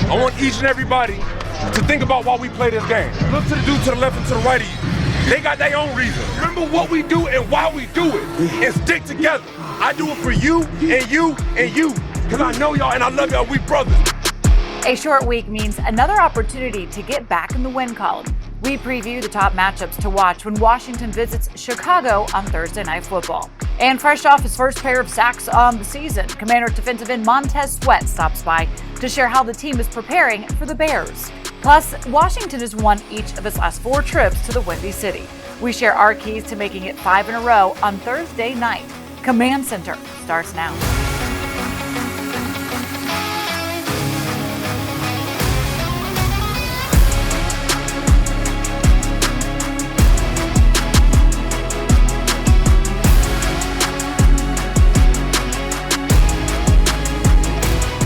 I want each and everybody to think about why we play this game. Look to the dude to the left and to the right of you. They got their own reason. Remember what we do and why we do it, and stick together. I do it for you and you and you, because I know y'all and I love y'all. We brothers. A short week means another opportunity to get back in the win column. We preview the top matchups to watch when Washington visits Chicago on Thursday Night Football. And fresh off his first pair of sacks on the season, Commander defensive end Montez Sweat stops by to share how the team is preparing for the Bears. Plus, Washington has won each of its last 4 trips to the Windy City. We share our keys to making it 5 in a row on Thursday night. Command Center starts now.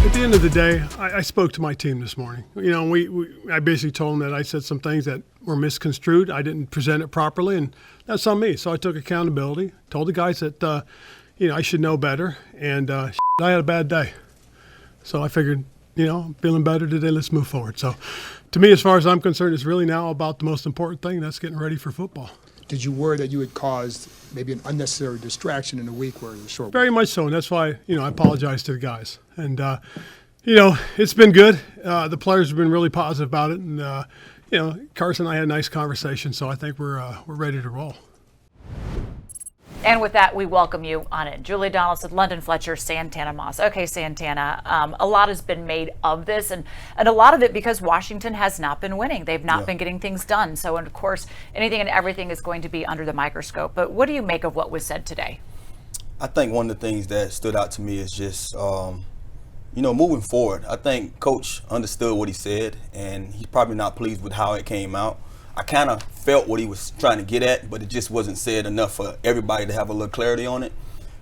At the end of the day, I spoke to my team this morning. You know, I basically told them that I said some things that were misconstrued. I didn't present it properly, and that's on me. So I took accountability, told the guys that, I should know better, and I had a bad day. So I figured, I'm feeling better today, let's move forward. So to me, as far as I'm concerned, it's really now about the most important thing, that's getting ready for football. Did you worry that you had caused maybe an unnecessary distraction in a week where it was short? Very much so, and that's why, I apologize to the guys. And, it's been good. The players have been really positive about it, and, Carson and I had a nice conversation, so I think we're ready to roll. And with that, we welcome you on it. Julie Donaldson, London, Fletcher, Santana Moss. Okay, Santana, a lot has been made of this, and a lot of it because Washington has not been winning. They've not been getting things done. So, and of course, anything and everything is going to be under the microscope. But what do you make of what was said today? I think one of the things that stood out to me is just, moving forward. I think Coach understood what he said, and he's probably not pleased with how it came out. I kind of felt what he was trying to get at, but it just wasn't said enough for everybody to have a little clarity on it.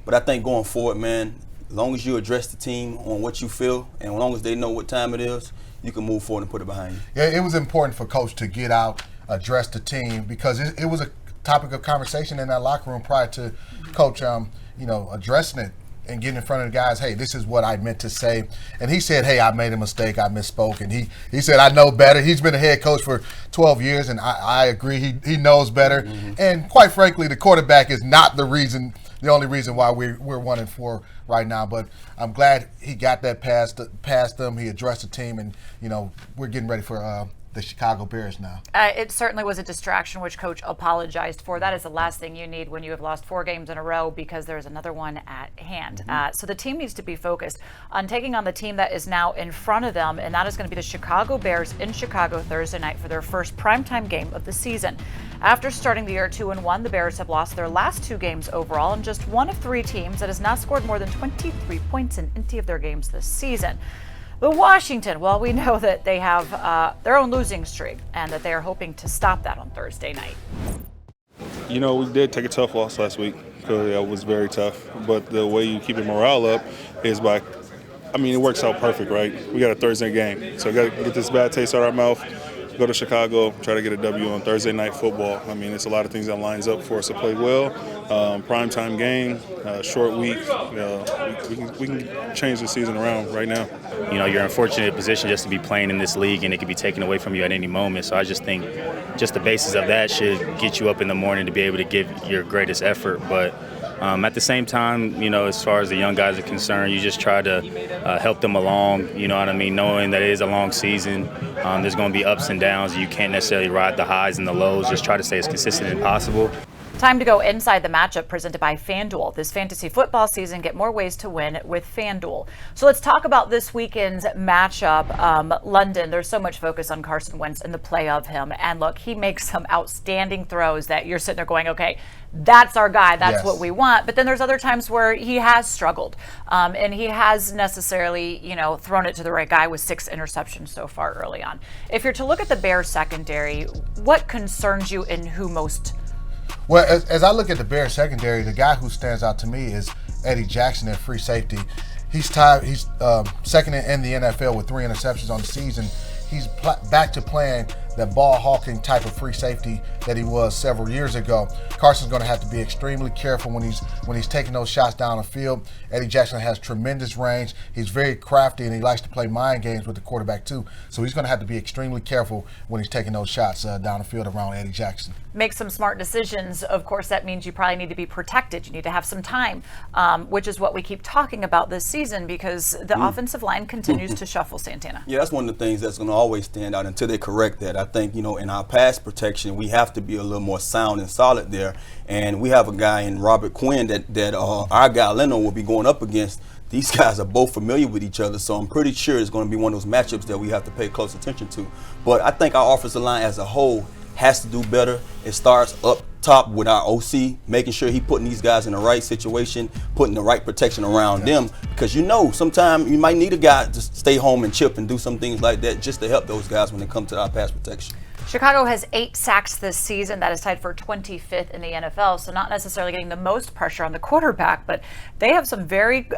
But I think going forward, man, as long as you address the team on what you feel, and as long as they know what time it is, you can move forward and put it behind you. Yeah, it was important for Coach to get out, address the team, because it was a topic of conversation in that locker room prior to Coach, addressing it and getting in front of the guys. Hey, this is what I meant to say. And he said, hey, I made a mistake, I misspoke. And he said, I know better. He's been a head coach for 12 years, and I agree. He knows better. Mm-hmm. And quite frankly, the quarterback is not the only reason why we're 1-4 right now. But I'm glad he got that past them. He addressed the team, and, we're getting ready for the Chicago Bears now. It certainly was a distraction, which Coach apologized for. That is the last thing you need when you have lost 4 games in a row, because there's another one at hand. So the team needs to be focused on taking on the team that is now in front of them, and that is going to be the Chicago Bears in Chicago Thursday night for their first primetime game of the season. After starting the year 2-1, the Bears have lost their last 2 games overall, and just one of 3 teams that has not scored more than 23 points in any of their games this season. But Washington, well, we know that they have their own losing streak, and that they are hoping to stop that on Thursday night. We did take a tough loss last week because it was very tough. But the way you keep your morale up is by, it works out perfect, right? We got a Thursday game, so we got to get this bad taste out of our mouth, go to Chicago, try to get a W on Thursday Night Football. It's a lot of things that lines up for us to play well. Primetime game, short week. We can change the season around right now. You're in a fortunate position just to be playing in this league, and it can be taken away from you at any moment. So I just think just the basis of that should get you up in the morning to be able to give your greatest effort. But at the same time, as far as the young guys are concerned, you just try to help them along, knowing that it is a long season. There's going to be ups and downs. You can't necessarily ride the highs and the lows. Just try to stay as consistent as possible. Time to go inside the matchup presented by FanDuel. This fantasy football season, get more ways to win with FanDuel. So let's talk about this weekend's matchup. London, there's so much focus on Carson Wentz and the play of him. And look, he makes some outstanding throws that you're sitting there going, okay, that's our guy. That's what we want. But then there's other times where he has struggled. And he has necessarily, thrown it to the right guy with 6 interceptions so far early on. If you're to look at the Bears secondary, what concerns you and who most? Well, as I look at the Bears secondary, the guy who stands out to me is Eddie Jackson at free safety. He's second in the NFL with 3 interceptions on the season. He's back to playing that ball hawking type of free safety that he was several years ago. Carson's going to have to be extremely careful when he's taking those shots down the field. Eddie Jackson has tremendous range. He's very crafty, and he likes to play mind games with the quarterback too. So he's going to have to be extremely careful when he's taking those shots down the field around Eddie Jackson. Make some smart decisions. Of course, that means you probably need to be protected. You need to have some time, which is what we keep talking about this season, because the offensive line continues to shuffle, Santana. Yeah, that's one of the things that's going to always stand out until they correct that. I think, in our pass protection, we have to be a little more sound and solid there. And we have a guy in Robert Quinn that our guy Leno will be going up against. These guys are both familiar with each other, so I'm pretty sure it's going to be one of those matchups that we have to pay close attention to. But I think our offensive line as a whole has to do better. It starts up top with our OC, making sure he putting these guys in the right situation, putting the right protection around them, because sometimes you might need a guy to stay home and chip and do some things like that just to help those guys when it comes to our pass protection. Chicago has 8 sacks this season. That is tied for 25th in the NFL, so not necessarily getting the most pressure on the quarterback, but they have some very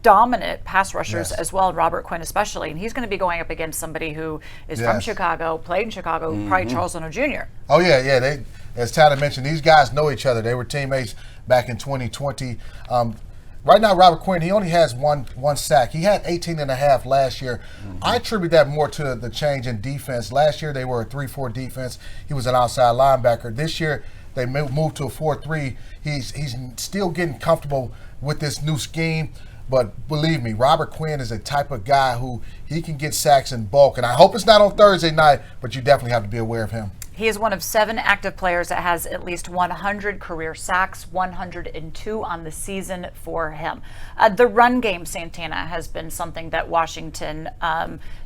dominant pass rushers as well, Robert Quinn especially, and he's going to be going up against somebody who is from Chicago, played in Chicago, probably Charles Leno Jr. Oh, yeah. They, as Tyler mentioned, these guys know each other. They were teammates back in 2020. Right now, Robert Quinn, he only has one sack. He had 18.5 last year. I attribute that more to the change in defense. Last year, they were a 3-4 defense. He was an outside linebacker. This year, they moved to a 4-3. He's still getting comfortable with this new scheme. But believe me, Robert Quinn is a type of guy who he can get sacks in bulk. And I hope it's not on Thursday night, but you definitely have to be aware of him. He is one of 7 active players that has at least 100 career sacks, 102 on the season for him. The run game, Santana, has been something that Washington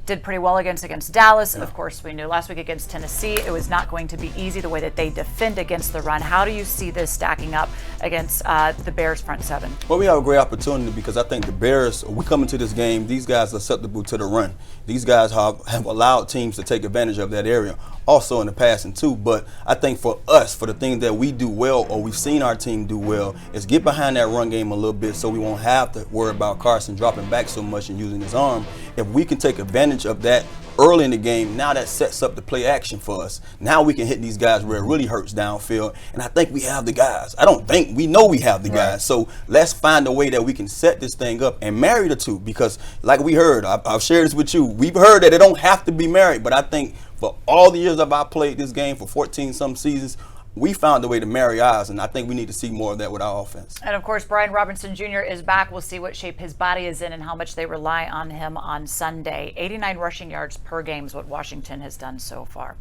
did pretty well against Dallas. Of course, we knew last week against Tennessee it was not going to be easy the way that they defend against the run. How do you see this stacking up against the Bears front 7? Well, we have a great opportunity because I think the Bears, we come into this game, these guys are susceptible to the run. These guys have allowed teams to take advantage of that area, also in the passing too. But I think for us, for the things that we do well, or we've seen our team do well, is get behind that run game a little bit so we won't have to worry about Carson dropping back so much and using his arm. If we can take advantage of that early in the game, now that sets up the play action for us. Now we can hit these guys where it really hurts downfield, and I think we have the guys. We know we have the guys. So let's find a way that we can set this thing up and marry the two, because like we heard, I've shared this with you, we've heard that it don't have to be married, but I think for all the years I've played this game, for 14-some seasons, we found a way to marry ours, and I think we need to see more of that with our offense. And, of course, Brian Robinson Jr. is back. We'll see what shape his body is in and how much they rely on him on Sunday. 89 rushing yards per game is what Washington has done so far.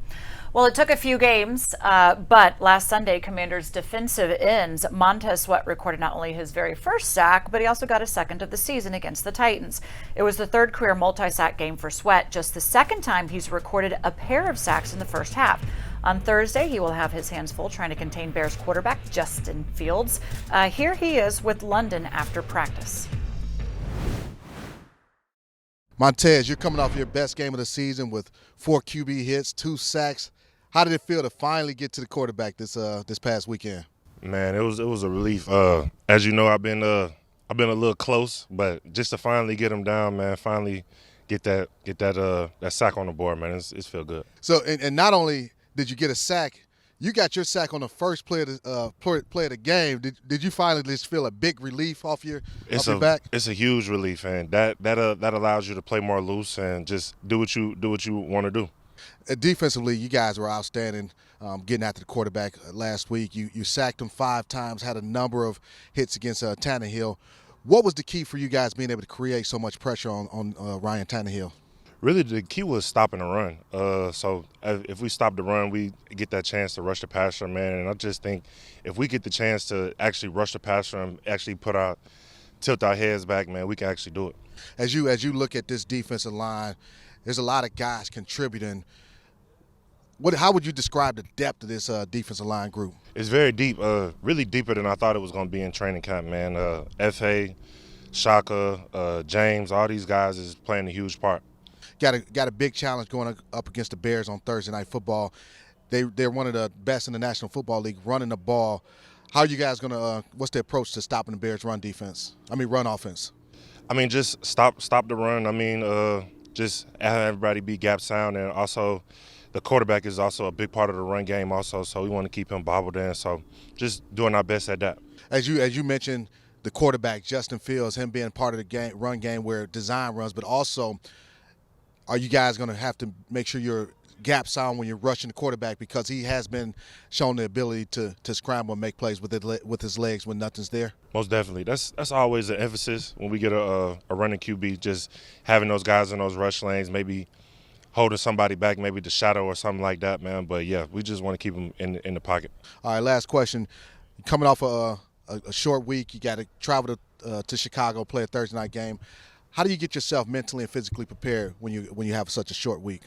Well, it took a few games, but last Sunday, Commanders' defensive ends, Montez Sweat, recorded not only his very first sack, but he also got a second of the season against the Titans. It was the 3rd career multi-sack game for Sweat, just the 2nd time he's recorded a pair of sacks in the first half. On Thursday, he will have his hands full trying to contain Bears quarterback Justin Fields. Here he is with London after practice. Montez, you're coming off your best game of the season with 4 QB hits, 2 sacks. How did it feel to finally get to the quarterback this past weekend? Man, it was a relief. As you know, I've been a little close, but just to finally get him down, man, finally get that sack on the board, man, it's feel good. So, and not only did you get a sack, you got your sack on the first play of the game. Did you finally just feel a big relief off your back? It's a huge relief, and that allows you to play more loose and just do what you want to do. Defensively, you guys were outstanding getting after the quarterback last week. You sacked him 5 times, had a number of hits against Tannehill. What was the key for you guys being able to create so much pressure on Ryan Tannehill? Really, the key was stopping the run. So if we stop the run, we get that chance to rush the passer, man. And I just think if we get the chance to actually rush the passer and actually tilt our heads back, man, we can actually do it. As you look at this defensive line, there's a lot of guys contributing. How would you describe the depth of this defensive line group? It's very deep, really deeper than I thought it was going to be in training camp, man. F.A., Shaka, James, all these guys is playing a huge part. Got a big challenge going up against the Bears on Thursday Night Football. They're one of the best in the National Football League running the ball. How are you guys going to what's the approach to stopping the Bears' run offense? I mean, just stop the run. I mean, just have everybody be gap sound, and also the quarterback is also a big part of the run game also, so we want to keep him bobbled in. So just doing our best at that. As you mentioned, the quarterback, Justin Fields, him being part of the game, run game where design runs, but also are you guys going to have to make sure your gap sound when you're rushing the quarterback, because he has been shown the ability to scramble and make plays with his legs when nothing's there? Most definitely. That's always the emphasis when we get a running QB, just having those guys in those rush lanes, maybe holding somebody back, maybe the shadow or something like that, man. But, yeah, we just want to keep them in the pocket. All right, last question. Coming off a short week, you got to travel to Chicago, play a Thursday night game. How do you get yourself mentally and physically prepared when you have such a short week?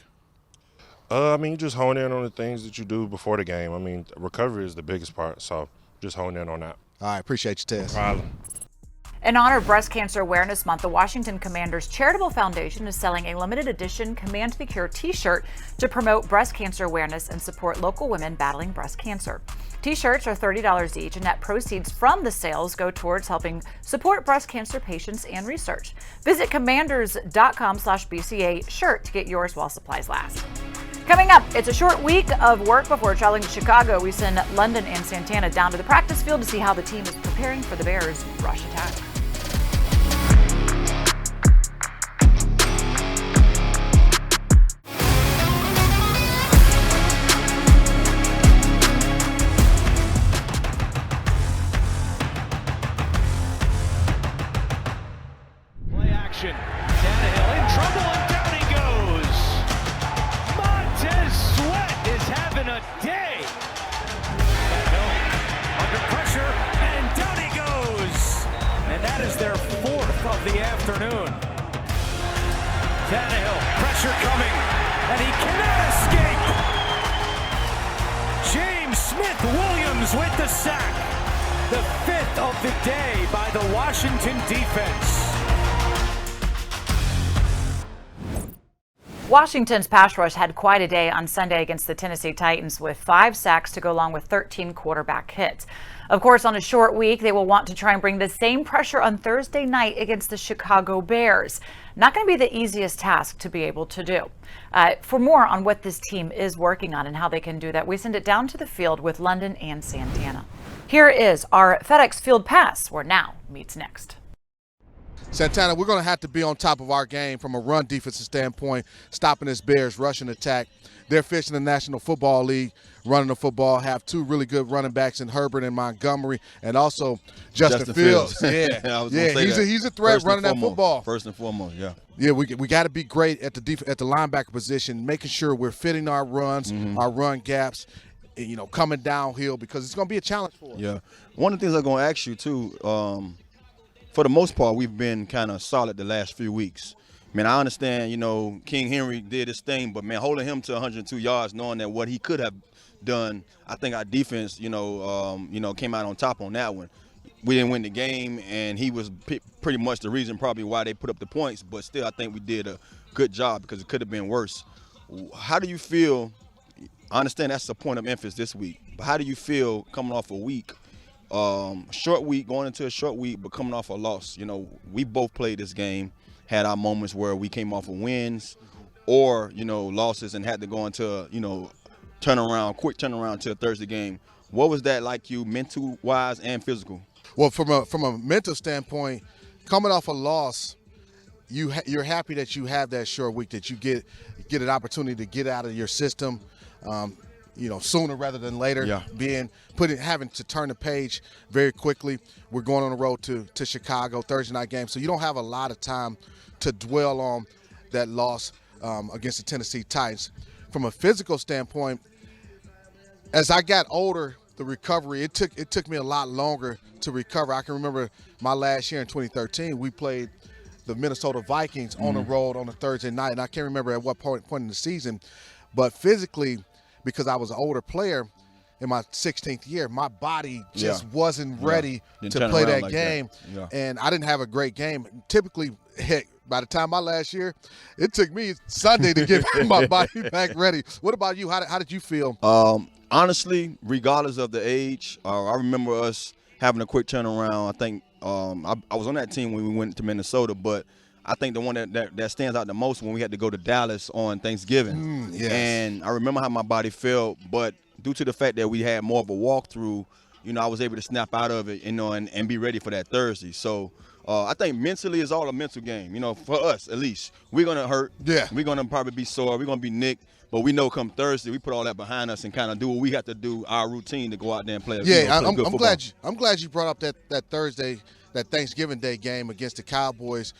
I mean, you just hone in on the things that you do before the game. I mean, recovery is the biggest part, so just hone in on that. All right, appreciate you, Tess. No problem. In honor of Breast Cancer Awareness Month, the Washington Commanders Charitable Foundation is selling a limited edition Command the Cure t-shirt to promote breast cancer awareness and support local women battling breast cancer. T-shirts are $30 each, and net proceeds from the sales go towards helping support breast cancer patients and research. Visit commanders.com/BCA shirt to get yours while supplies last. Coming up, it's a short week of work before traveling to Chicago. We send London and Santana down to the practice field to see how the team is preparing for the Bears' rush attack. Play action. Tannehill in trouble, and down he goes. Montez Sweat is having a day. Under pressure, and down he goes. And that is their fourth of the afternoon. Tannehill, pressure coming, and he cannot escape. James Smith-Williams with the sack. The fifth of the day by the Washington defense. Washington's pass rush had quite a day on Sunday against the Tennessee Titans, with 5 sacks to go along with 13 quarterback hits. Of course, on a short week, they will want to try and bring the same pressure on Thursday night against the Chicago Bears. Not going to be the easiest task to be able to do. For more on what this team is working on and how they can do that, we send it down to the field with London and Santana. Here is our FedEx Field Pass, where now meets next. Santana, we're going to have to be on top of our game from a run defensive standpoint, stopping this Bears rushing attack. They're fishing the National Football League, running the football, have 2 really good running backs in Herbert and Montgomery, and also Justin Fields. Yeah, he's a threat running that football. First and foremost, yeah. Yeah, we got to be great at the linebacker position, making sure we're fitting our runs, our run gaps, coming downhill, because it's going to be a challenge for us. Yeah. One of the things I'm going to ask you, too, for the most part, we've been kind of solid the last few weeks. I mean, I understand, King Henry did his thing, but, man, holding him to 102 yards, knowing that what he could have done, I think our defense, came out on top on that one. We didn't win the game, and he was pretty much the reason probably why they put up the points, but still I think we did a good job because it could have been worse. How do you feel? I understand that's the point of emphasis this week, but how do you feel coming off a week? Short week, going into a short week, but coming off a loss. We both played this game, had our moments where we came off of wins or, losses and had to go into a, quick turnaround to a Thursday game. What was that like you, mental-wise and physical? Well, from a mental standpoint, coming off a loss, you're happy that you have that short week, that you get an opportunity to get out of your system, sooner rather than later. Yeah. Having to turn the page very quickly. We're going on the road to Chicago, Thursday night game, so you don't have a lot of time to dwell on that loss against the Tennessee Titans. From a physical standpoint, as I got older, the recovery, it took me a lot longer to recover. I can remember my last year in 2013, we played the Minnesota Vikings on the road on a Thursday night, and I can't remember at what point in the season, but physically, because I was an older player in my 16th year, my body just wasn't ready to play that game, and I didn't have a great game. Typically, by the time my last year, it took me Sunday to get my body back ready. What about you? How did you feel? Honestly, regardless of the age, I remember us having a quick turnaround. I think I was on that team when we went to Minnesota, but I think the one that stands out the most when we had to go to Dallas on Thanksgiving. Yes. And I remember how my body felt, but due to the fact that we had more of a walkthrough, I was able to snap out of it, and be ready for that Thursday. So I think mentally it's all a mental game, for us at least. We're going to hurt. Yeah. We're going to probably be sore. We're going to be nicked. But we know come Thursday, we put all that behind us and kind of do what we have to do, our routine to go out there and play. Yeah, play good football. I'm glad you brought up that Thursday, that Thanksgiving Day game against the Cowboys.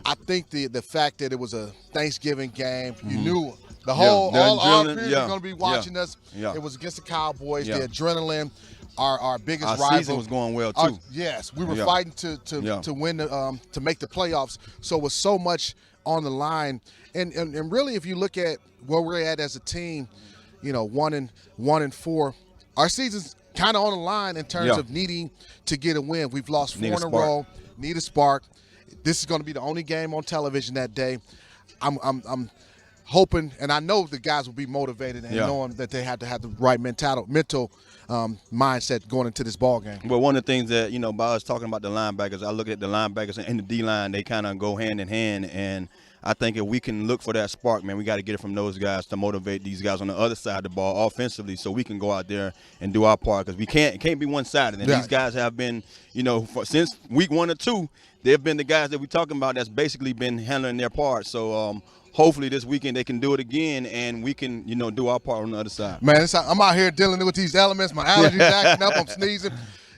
I think the fact that it was a Thanksgiving game, you knew all our peers were going to be watching us. Yeah. It was against the Cowboys. Yeah. The adrenaline, our biggest Our rival. season was going well too. Yes, we were fighting to win to make the playoffs. So it was so much on the line, and really, if you look at where we're at as a team, 1-4, our season's kind of on the line in terms of needing to get a win. We've lost 4 in a row. Need a spark. This is going to be the only game on television that day. I'm hoping, and I know the guys will be motivated and knowing that they have to have the right mental mindset going into this ball game. Well, one of the things that, by us talking about the linebackers, I look at the linebackers and the D-line, they kind of go hand in hand. And I think if we can look for that spark, man, we got to get it from those guys to motivate these guys on the other side of the ball offensively so we can go out there and do our part, because it can't be one-sided. And these guys have been, since week 1 or 2, they've been the guys that we're talking about that's basically been handling their part. So hopefully this weekend they can do it again and we can, do our part on the other side. Man, I'm out here dealing with these elements. My allergies acting up. I'm sneezing.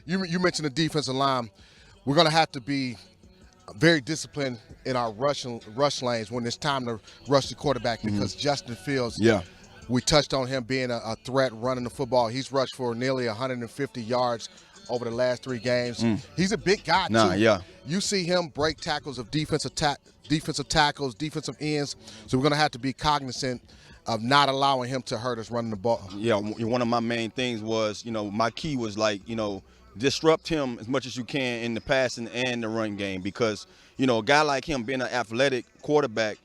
You mentioned the defensive line. We're going to have to be very disciplined in our rush lanes when it's time to rush the quarterback, because Justin Fields, we touched on him being a threat running the football. He's rushed for nearly 150 yards over the last 3 games. He's a big guy, too. You see him break tackles of defensive tackles, defensive ends. So we're going to have to be cognizant of not allowing him to hurt us running the ball. Yeah, one of my main things was, my key was disrupt him as much as you can in the passing and the run game, because, a guy like him being an athletic quarterback,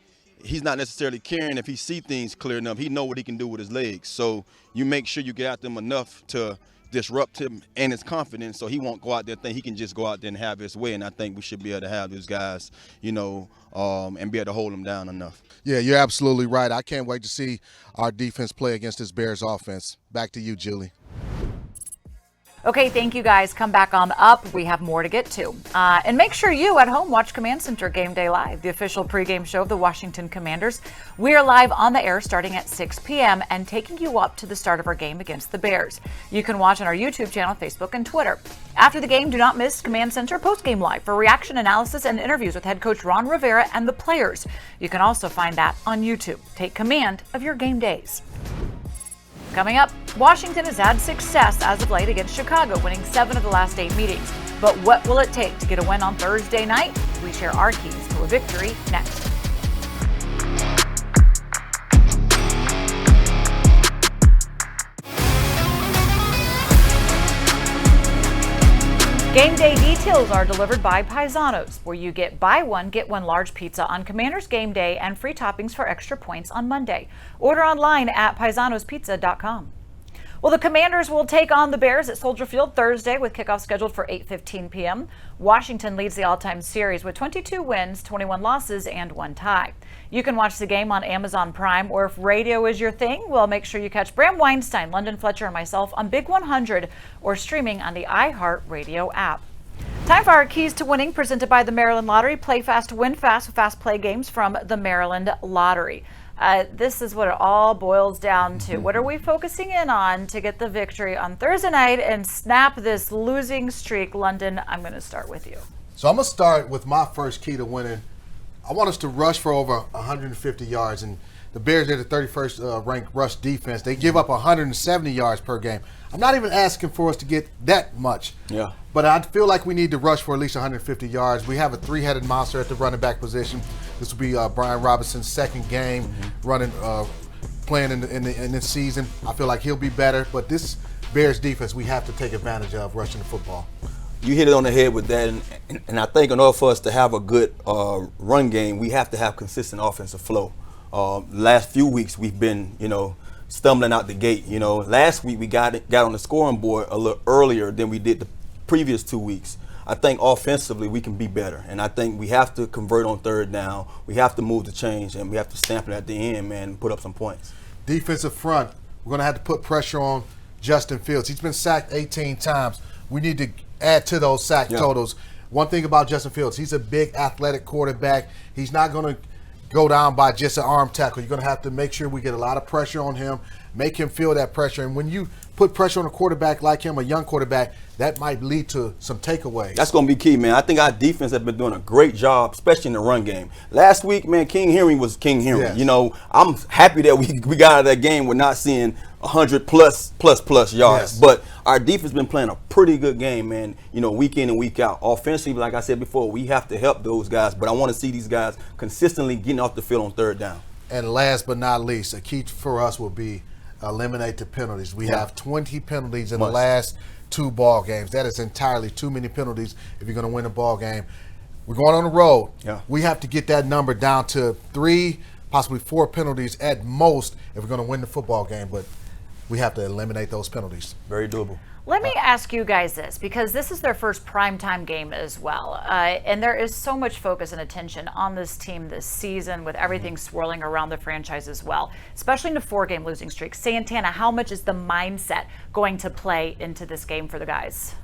he's not necessarily caring if he see things clear enough. He know what he can do with his legs. So you make sure you get out them enough to disrupt him and his confidence, so he won't go out there think he can just go out there and have his way. And I think we should be able to have those guys, and be able to hold them down enough. Yeah, you're absolutely right. I can't wait to see our defense play against this Bears offense. Back to you, Julie. Okay, thank you guys. Come back on up. We have more to get to. And make sure you at home watch Command Center Game Day Live, the official pregame show of the Washington Commanders. We are live on the air starting at 6 p.m. and taking you up to the start of our game against the Bears. You can watch on our YouTube channel, Facebook, and Twitter. After the game, do not miss Command Center Postgame Live for reaction analysis and interviews with head coach Ron Rivera and the players. You can also find that on YouTube. Take command of your game days. Coming up, Washington has had success as of late against Chicago, winning 7 of the last 8 meetings. But what will it take to get a win on Thursday night? We share our keys to a victory next. Game day details are delivered by Paisanos, where you get buy one, get one large pizza on Commanders Game Day and free toppings for extra points on Monday. Order online at paisanospizza.com. Well, the Commanders will take on the Bears at Soldier Field Thursday with kickoff scheduled for 8:15 p.m. Washington leads the all-time series with 22 wins, 21 losses, and 1 tie. You can watch the game on Amazon Prime, or if radio is your thing, well, make sure you catch Bram Weinstein, London Fletcher, and myself on Big 100 or streaming on the iHeartRadio app. Time for our keys to winning, presented by the Maryland Lottery. Play fast, win fast with fast play games from the Maryland Lottery. This is what it all boils down to. What are we focusing in on to get the victory on Thursday night and snap this losing streak? London, I'm going to start with you. So I'm going to start with my first key to winning. I want us to rush for over 150 yards. And the Bears are the 31st ranked rush defense. They give up 170 yards per game. I'm not even asking for us to get that much. Yeah. But I feel like we need to rush for at least 150 yards. We have a 3-headed monster at the running back position. This will be Brian Robinson's second game playing in this season. I feel like he'll be better. But this Bears defense, we have to take advantage of rushing the football. You hit it on the head with that, and I think in order for us to have a good run game, we have to have consistent offensive flow. Last few weeks we've been, stumbling out the gate. Last week we got on the scoring board a little earlier than we did the previous 2 weeks. I think offensively we can be better, and I think we have to convert on third down. We have to move the change, and we have to stamp it at the end, man, and put up some points. Defensive front, we're going to have to put pressure on Justin Fields. He's been sacked 18 times. We need to add to those sack totals. One thing about Justin Fields, he's a big athletic quarterback. He's not going to go down by just an arm tackle. You're going to have to make sure we get a lot of pressure on him, make him feel that pressure. And when you put pressure on a quarterback like him, a young quarterback, that might lead to some takeaways. That's going to be key, man. I think our defense has been doing a great job, especially in the run game. Last week, man, King Henry was King Henry. Yes. You know, I'm happy that we got out of that game. We're not seeing 100 plus yards. Yes. But our defense been playing a pretty good game, man, you know, week in and week out. Offensively, like I said before, we have to help those guys. But I want to see these guys consistently getting off the field on third down. And last but not least, a key for us will be eliminate the penalties. We have 20 penalties in the last 2 ball games. That is entirely too many penalties if you're going to win a ball game. We're going on the road. We have to get that number down to 3, possibly 4 penalties at most if we're going to win the football game. But we have to eliminate those penalties. Very doable. Let me ask you guys this, because this is their first primetime game as well. And there is so much focus and attention on this team this season with everything swirling around the franchise as well, especially in a 4-game losing streak. Santana, how much is the mindset going to play into this game for the guys?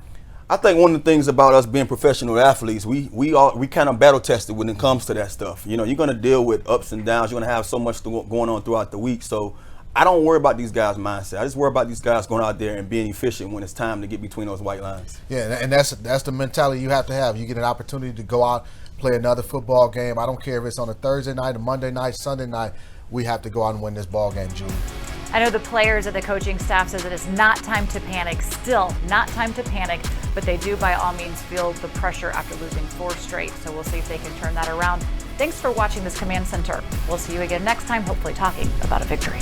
I think one of the things about us being professional athletes, we kind of battle tested when it comes to that stuff. You know, you're going to deal with ups and downs. You're going to have so much going on throughout the week. So I don't worry about these guys' mindset. I just worry about these guys going out there and being efficient when it's time to get between those white lines. Yeah, and that's the mentality you have to have. You get an opportunity to go out, play another football game. I don't care if it's on a Thursday night, a Monday night, Sunday night. We have to go out and win this ball game, Julie. I know the players and the coaching staff says it is not time to panic, still not time to panic, but they do by all means feel the pressure after losing 4 straight. So we'll see if they can turn that around. Thanks for watching this Command Center. We'll see you again next time, hopefully talking about a victory.